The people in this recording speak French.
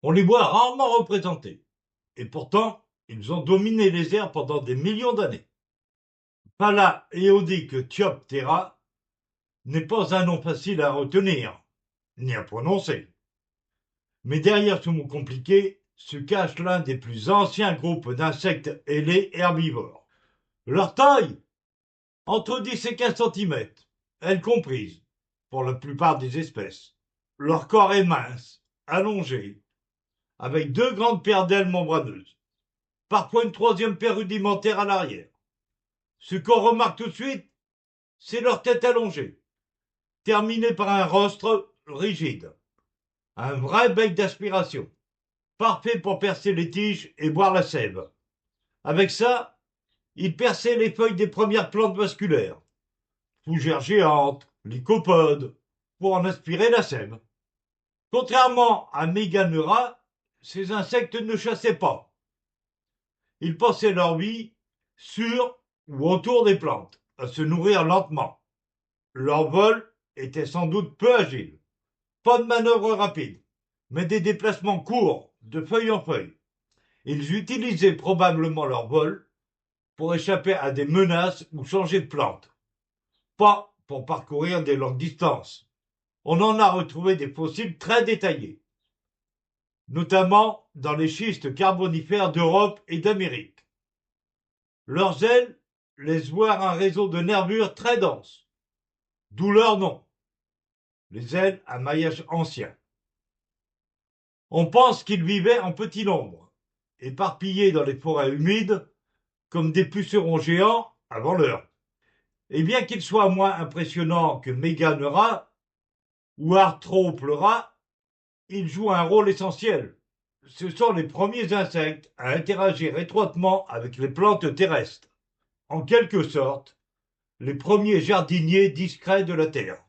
On les voit rarement représentés. Et pourtant, ils ont dominé les airs pendant des millions d'années. Palaeodic-Thioptera n'est pas un nom facile à retenir, ni à prononcer. Mais derrière ce mot compliqué se cache l'un des plus anciens groupes d'insectes ailés herbivores. Leur taille, entre 10 et 15 cm, elle comprise, pour la plupart des espèces. Leur corps est mince, allongé, avec deux grandes paires d'ailes membraneuses, parfois une troisième paire rudimentaire à l'arrière. Ce qu'on remarque tout de suite, c'est leur tête allongée, terminée par un rostre rigide, un vrai bec d'aspiration, parfait pour percer les tiges et boire la sève. Avec ça, ils perçaient les feuilles des premières plantes vasculaires, fougères géantes, lycopodes, pour en aspirer la sève. Contrairement à Meganeura, ces insectes ne chassaient pas. Ils passaient leur vie sur ou autour des plantes, à se nourrir lentement. Leur vol était sans doute peu agile. Pas de manœuvre rapide, mais des déplacements courts, de feuille en feuille. Ils utilisaient probablement leur vol pour échapper à des menaces ou changer de plante, pas pour parcourir des longues distances. On en a retrouvé des fossiles très détaillés, notamment dans les schistes carbonifères d'Europe et d'Amérique. Leurs ailes laissent voir un réseau de nervures très dense, d'où leur nom, les ailes à maillage ancien. On pense qu'ils vivaient en petit nombre, éparpillés dans les forêts humides, comme des pucerons géants avant l'heure. Et bien qu'ils soient moins impressionnants que Meganeura ou Arthropleura, ils jouent un rôle essentiel. Ce sont les premiers insectes à interagir étroitement avec les plantes terrestres. En quelque sorte, les premiers jardiniers discrets de la Terre.